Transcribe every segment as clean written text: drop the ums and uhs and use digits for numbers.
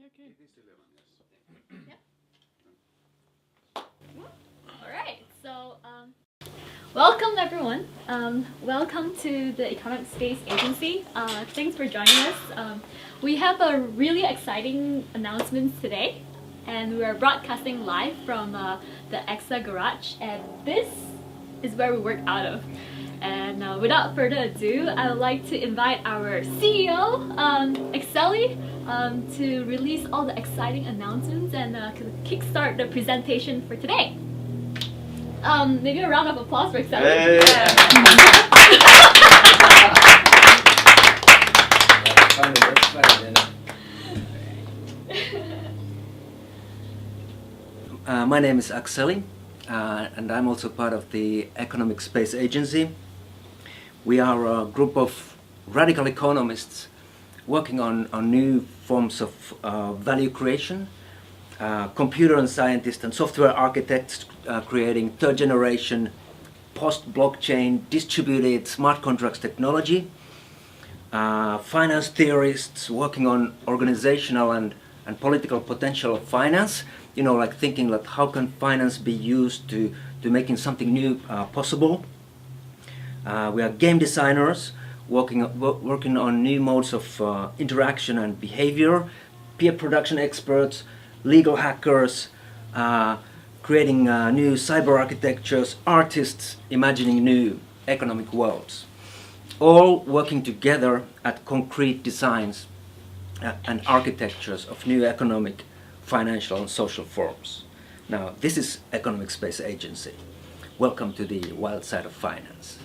okay. It is 11, yes. Yep. All right. So, welcome everyone. Welcome to the Economic Space Agency. Thanks for joining us. We have a really exciting announcement today, and we are broadcasting live from the ECSA Garage, and this is where we work out of. And without further ado, I would like to invite our CEO, Exceli, to release all the exciting announcements and kickstart the presentation for today. Maybe a round of applause for Exceli. Hey. My name is Exceli, and I'm also part of the Economic Space Agency. We are a group of radical economists working on new forms of value creation, computer and scientists and software architects creating third-generation post-blockchain distributed smart contracts technology, finance theorists working on organizational and political potential of finance, like thinking like how can finance be used to making something new possible. We are game designers working on new modes of interaction and behavior, peer production experts, legal hackers, creating new cyber architectures, artists imagining new economic worlds, all working together at concrete designs and architectures of new economic, financial and social forms. Now, this is Economic Space Agency. Welcome to the wild side of finance.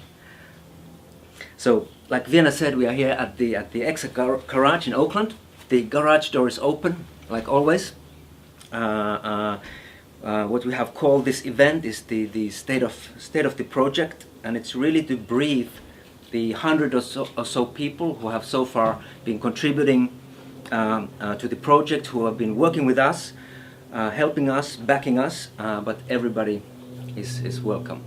So, like Vienna said, we are here at the ECSA Garage in Oakland. The garage door is open, like always. What we have called this event is the state of the project, and it's really to brief the 100 or so people who have so far been contributing to the project, who have been working with us, helping us, backing us, but everybody is welcome.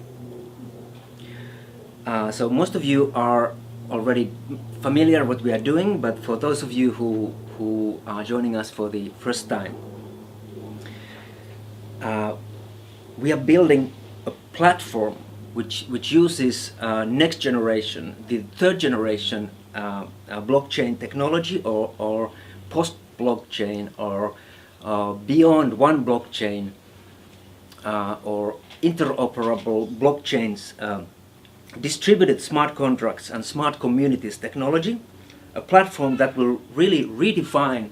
So most of you are already familiar with what we are doing, but for those of you who are joining us for the first time, we are building a platform which uses next generation, the third generation blockchain technology or post-blockchain or beyond one blockchain or interoperable blockchains, distributed smart contracts and smart communities technology, a platform that will really redefine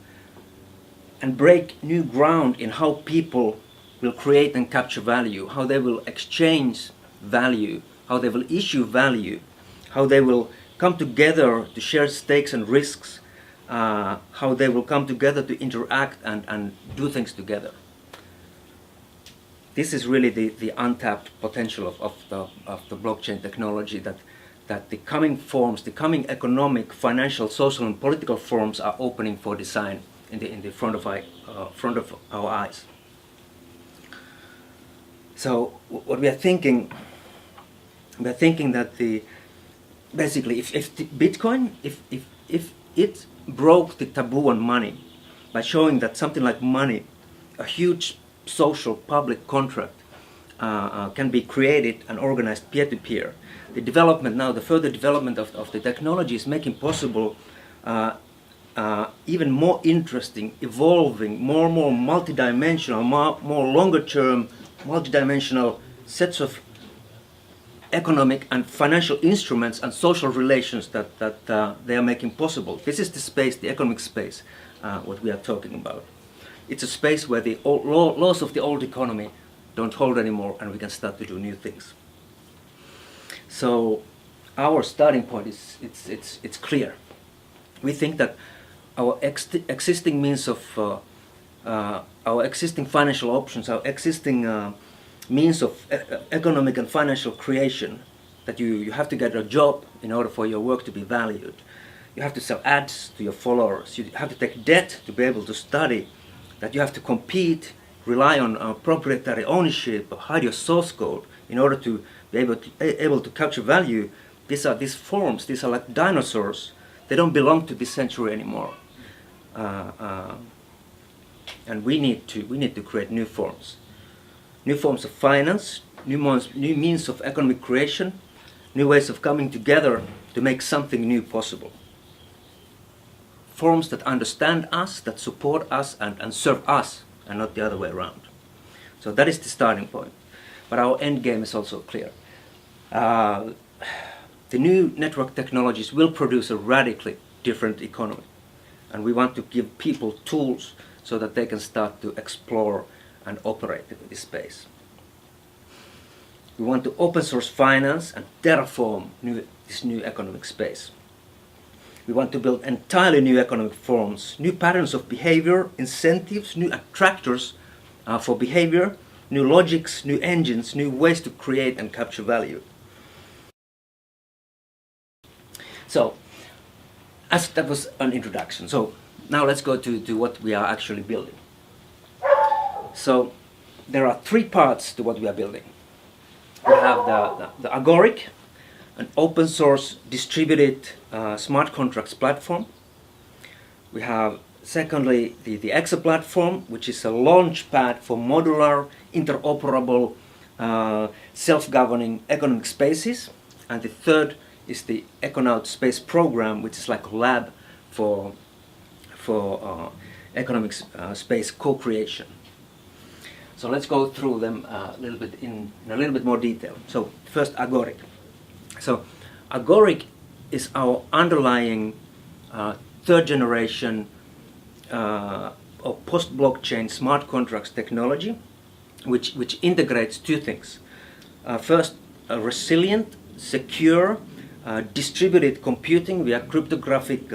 and break new ground in how people will create and capture value, how they will exchange value, how they will issue value, how they will come together to share stakes and risks, how they will come together to interact and do things together. This is really the untapped potential of the blockchain technology that the coming forms, the coming economic, financial, social and political forms are opening for design in the front of our eyes. So what we are thinking that basically if the Bitcoin, if it broke the taboo on money by showing that something like money, a huge social public contract, can be created and organized peer-to-peer. The development now, the further development of the technology is making possible even more interesting, evolving, more multidimensional, more longer-term, multidimensional sets of economic and financial instruments and social relations that they are making possible. This is the space, the economic space, what we are talking about. It's a space where the laws of the old economy don't hold anymore, and we can start to do new things. So our starting point is it's clear. We think that our existing means of our existing financial options, our existing means of economic and financial creation, that you have to get a job in order for your work to be valued. You have to sell ads to your followers. You have to take debt to be able to study. That you have to compete, rely on proprietary ownership, hide your source code in order to be able to capture value. These forms. These are like dinosaurs. They don't belong to this century anymore. and we need to create new forms of finance, new means of economic creation, new ways of coming together to make something new possible. Forms that understand us, that support us and serve us, and not the other way around. So that is the starting point. But our end game is also clear. The new network technologies will produce a radically different economy. And we want to give people tools so that they can start to explore and operate in this space. We want to open source finance and terraform this new economic space. We want to build entirely new economic forms, new patterns of behavior, incentives, new attractors for behavior, new logics, new engines, new ways to create and capture value. So, as that was an introduction. So now let's go to what we are actually building. So there are three parts to what we are building. We have the Agoric, an open source distributed smart contracts platform. We have secondly the ECSA platform, which is a launch pad for modular, interoperable, self-governing economic spaces. And the third is the Econaut Space Program, which is like a lab for economic space co-creation. So let's go through them a little bit in a little bit more detail. So first, Agoric. So Agoric is our underlying third generation or post-blockchain smart contracts technology, which integrates two things. First, a resilient, secure, distributed computing via cryptographic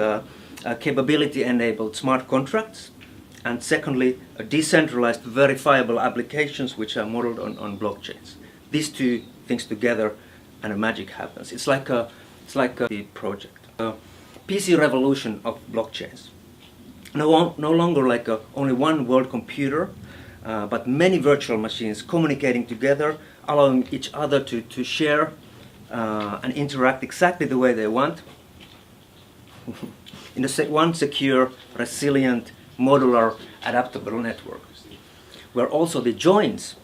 capability-enabled smart contracts. And secondly, a decentralized verifiable applications which are modeled on blockchains. These two things together and a magic happens. It's like a project. A PC revolution of blockchains. No longer like only one world computer, but many virtual machines communicating together, allowing each other to share and interact exactly the way they want in one secure, resilient, modular, adaptable network, where also the joins,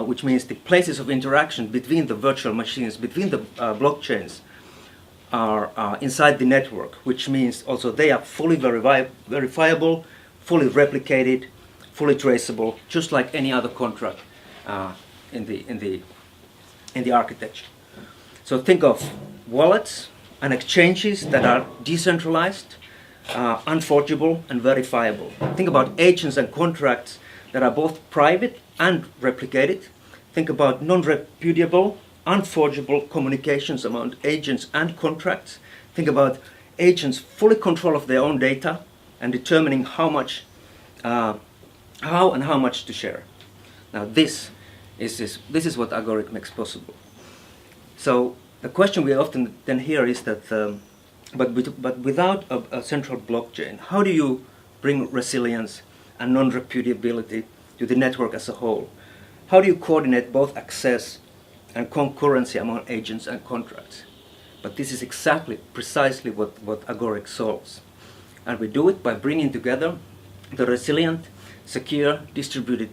which means the places of interaction between the virtual machines, between the blockchains, are inside the network, which means also they are fully verifiable, fully replicated, fully traceable, just like any other contract in the architecture. So think of wallets and exchanges that are decentralized, unforgeable and verifiable. Think about agents and contracts that are both private and replicated. Think about non-repudiable, unforgeable communications among agents and contracts. Think about agents fully control of their own data and determining how and how much to share. Now this is what Agoric makes possible. So the question we often then hear is that but without a central blockchain, how do you bring resilience and non-repudiability to the network as a whole? How do you coordinate both access and concurrency among agents and contracts? But this is precisely what Agoric solves. And we do it by bringing together the resilient, secure, distributed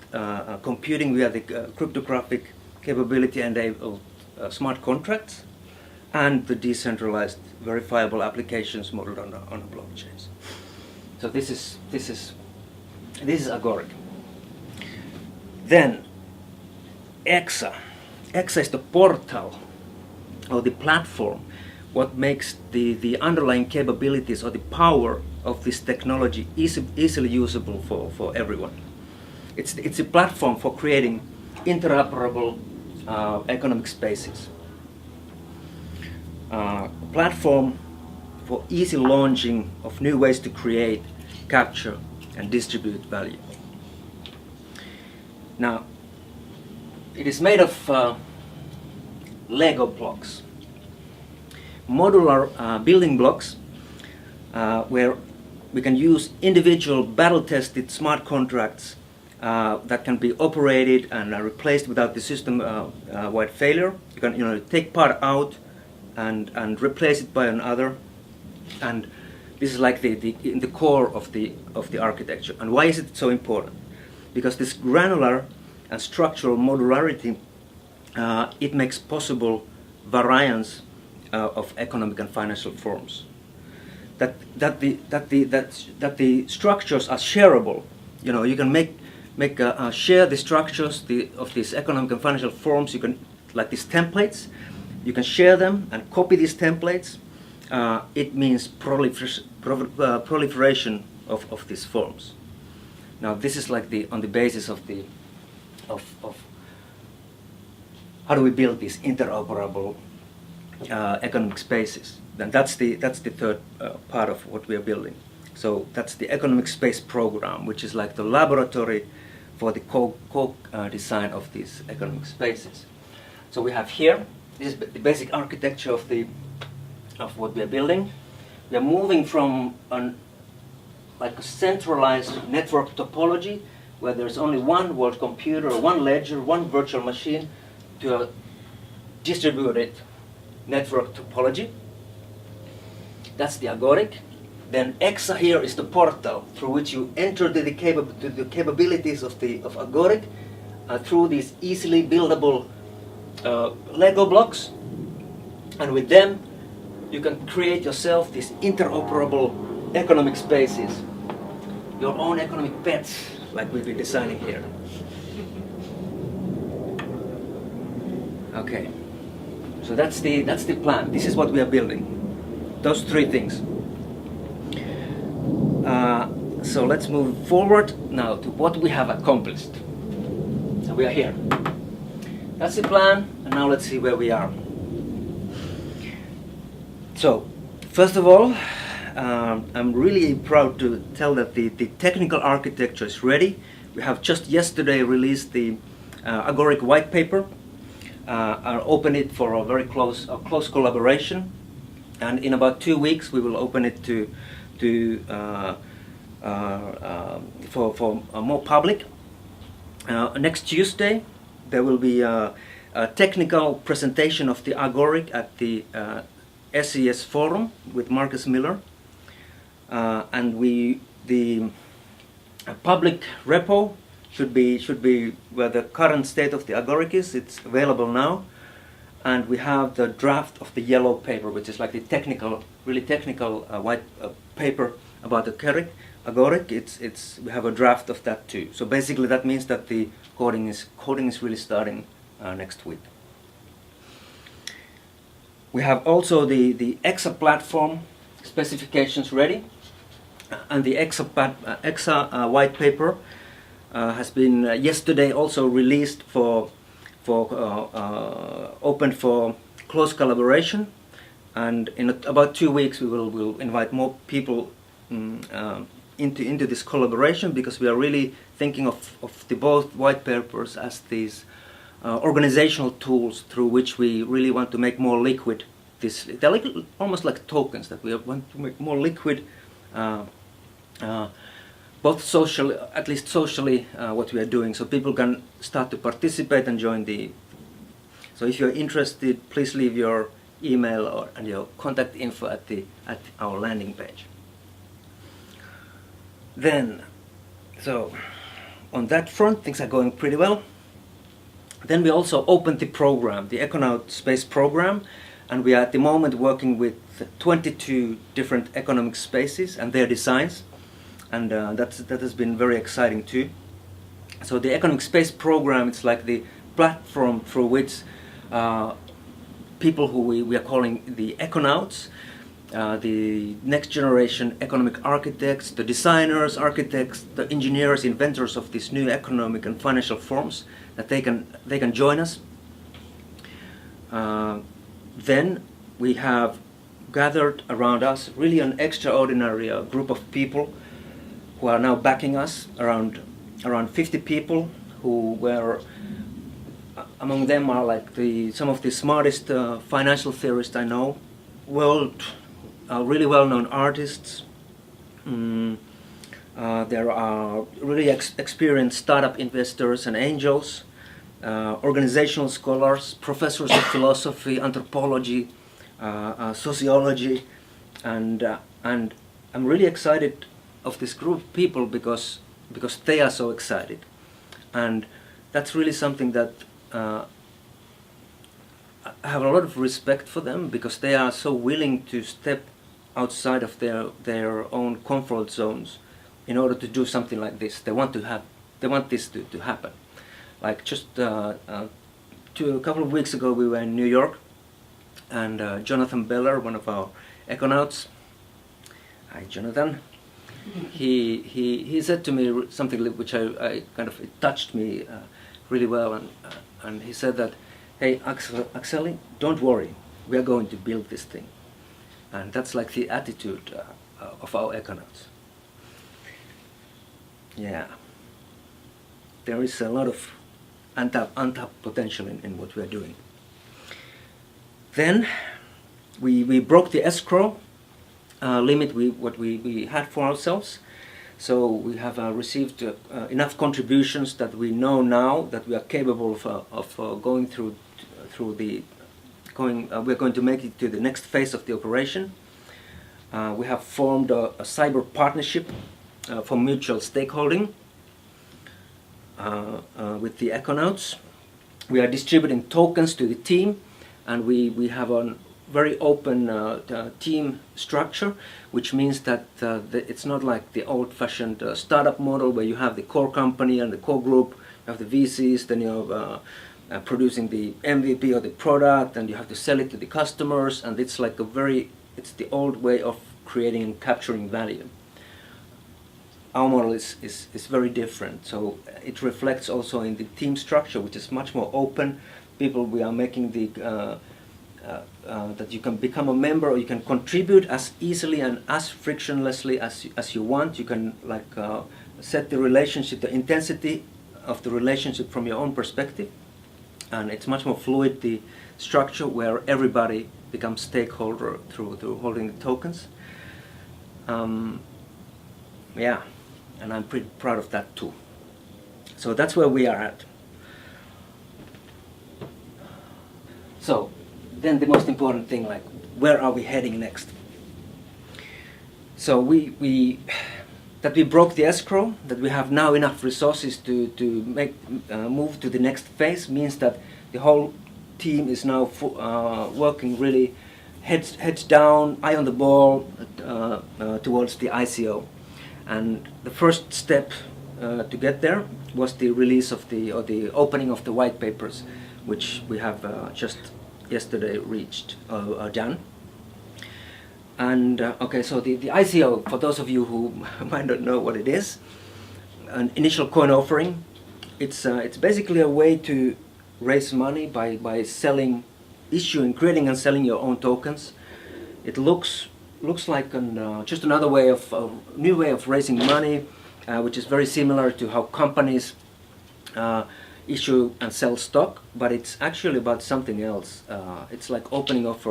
computing via the cryptographic capability-enabled smart contracts, and the decentralized verifiable applications modeled on the blockchains. So this is Agoric. Then ECSA. ECSA is the portal or the platform, what makes the underlying capabilities or the power of this technology easily usable for everyone. It's a platform for creating interoperable economic spaces. Platform for easy launching of new ways to create, capture, and distribute value. Now, it is made of Lego blocks, modular building blocks, where we can use individual battle-tested smart contracts that can be operated and replaced without the system-wide failure. You can take part out and replace it by another, and This is like in the core of the architecture. And why is it so important? Because this granular and structural modularity, it makes possible variance of economic and financial forms. That the structures are shareable. You know, you can share the structures of these economic and financial forms. You can, like these templates, you can share them and copy these templates. It means proliferation of these forms. Now this is like on the basis of how do we build these interoperable economic spaces. Then that's the third part of what we are building. So that's the economic space program, which is like the laboratory for the co-design of these economic spaces. So we have here, this is the basic architecture of what we are building. We are moving from like a centralized network topology where there's only one world computer, one ledger, one virtual machine, to a distributed network topology. That's the agoric. Then ECSA here is the portal through which you enter the capabilities of agoric through these easily buildable Lego blocks, and with them you can create yourself these interoperable economic spaces, your own economic pets, like we've been designing here. Okay, so that's the plan. This is what we are building. Those three things. So let's move forward now to what we have accomplished. So we are here. That's the plan, and now let's see where we are. So, first of all, I'm really proud to tell that the technical architecture is ready. We have just yesterday released the agoric white paper. I'll open it for a very close collaboration, and in about 2 weeks we will open it for more public. Next Tuesday there will be a technical presentation of the agoric at the SES forum with Marcus Miller, and the public repo should be where the current state of the agoric is. It's available now, and we have the draft of the yellow paper, which is like the really technical white paper about the agoric. We have a draft of that too. So basically that means that the coding is really starting next week. We have also the ECSA platform specifications ready, and the ECSA white paper has been yesterday also released for open for close collaboration, and in about 2 weeks we'll invite more people into this collaboration, because we are really thinking of the both white papers as these organizational tools through which we really want to make more liquid this. They're like, almost like tokens that we want to make more liquid, both socially, at least socially, what we are doing, so people can start to participate and join the. So if you're interested, please leave your email and your contact info at our landing page. Then, so on that front, things are going pretty well. Then we also opened the program, the Econaut Space Program, and we are at the moment working with 22 different economic spaces and their designs, and that has been very exciting too. So the Economic Space Program, it's like the platform through which people who we are calling the Econauts, the next generation economic architects, the designers, architects, the engineers, inventors of these new economic and financial forms, that they can join us. Then we have gathered around us really an extraordinary group of people who are now backing us, around 50 people, who were among them are like some of the smartest financial theorists I know, really well-known artists. There are really experienced startup investors and angels, organizational scholars, professors of philosophy, anthropology, sociology, and I'm really excited of this group of people because they are so excited, and that's really something that I have a lot of respect for them, because they are so willing to step outside of their own comfort zones in order to do something like this. They want this to happen. Like just a couple of weeks ago, we were in New York, and Jonathan Beller, one of our econauts, hi Jonathan, he said to me something which I kind of, it touched me really well, and he said that, hey Akseli, don't worry, we are going to build this thing. And that's like the attitude of our econauts. Yeah, there is a lot of untapped potential in what we are doing. Then we broke the escrow limit what we had for ourselves. So we have received enough contributions that we know now that we are capable of going through we're going to make it to the next phase of the operation. We have formed a cyber partnership for mutual stakeholding with the econauts. We are distributing tokens to the team, and we have a very open team structure, which means that it's not like the old-fashioned startup model where you have the core company and the core group, you have the VCs, then you have producing the MVP or the product, and you have to sell it to the customers, and it's like it's the old way of creating and capturing value. Our model is very different, so it reflects also in the team structure, which is much more open. People, we are making the that you can become a member, or you can contribute as easily and as frictionlessly as you want. You can set the relationship, the intensity of the relationship from your own perspective, and it's much more fluid, the structure, where everybody becomes stakeholder through holding the tokens. Yeah, and I'm pretty proud of that too. So that's where we are at. So then the most important thing, like, where are we heading next? So we broke the escrow, that we have now enough resources to move to the next phase, means that the whole team is now working really heads down, eye on the ball towards the ICO. And the first step to get there was the release of the opening of the white papers, which we have just yesterday done. And okay, so the ICO, for those of you who might not know what it is, an initial coin offering. It's basically a way to raise money by creating and selling your own tokens. It looks like just another new way of raising money, which is very similar to how companies issue and sell stock, but it's actually about something else. It's like opening of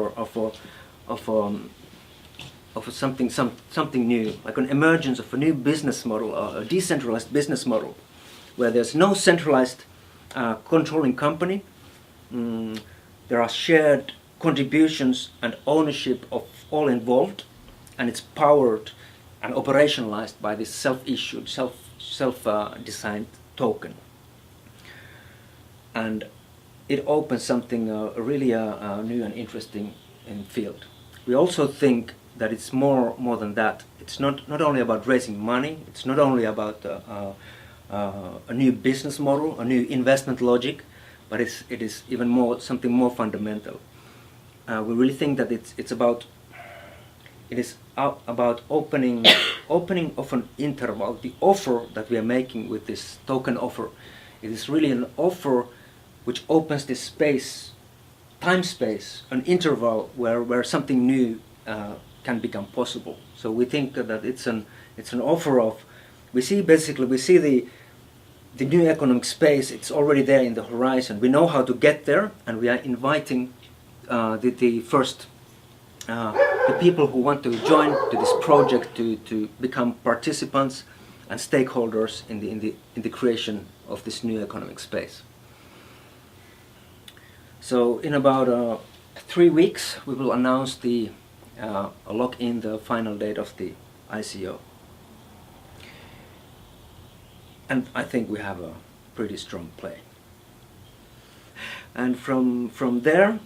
something new, like an emergence of a new business model, a decentralized business model, where there's no centralized controlling company. There are shared contributions and ownership of all involved, and it's powered and operationalized by this self-issued, self-designed token. And it opens something really new and interesting in field. We also think that it's more than that. It's not only about raising money. It's not only about a new business model, a new investment logic, but it is even more something more fundamental. We really think that it is about opening of an interval. The offer that we are making with this token offer, it is really an offer which opens this space, time space, an interval where something new can become possible. So we think that it's an offer of, we see the new economic space. It's already there in the horizon. We know how to get there, and we are inviting the people who want to join to this project to become participants and stakeholders in the creation of this new economic space. So in about 3 weeks, we will announce the lock-in, the final date of the ICO. And I think we have a pretty strong play. And from there,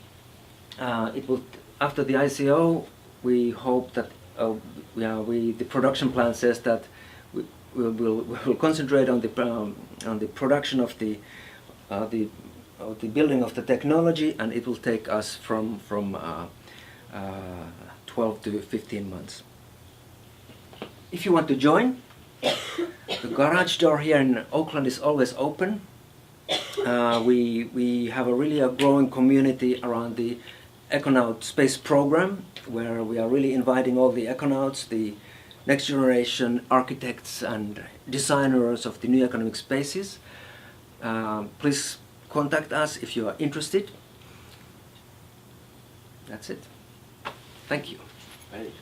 it will, after the ICO, we hope that the production plan says that we'll concentrate on the production of the building of the technology, and it will take us from 12 to 15 months. If you want to join, the garage door here in Oakland is always open. We have a growing community around the Econaut space program, where we are really inviting all the econauts, the next generation architects and designers of the new economic spaces. Please contact us if you are interested. That's it. Thank you. Right.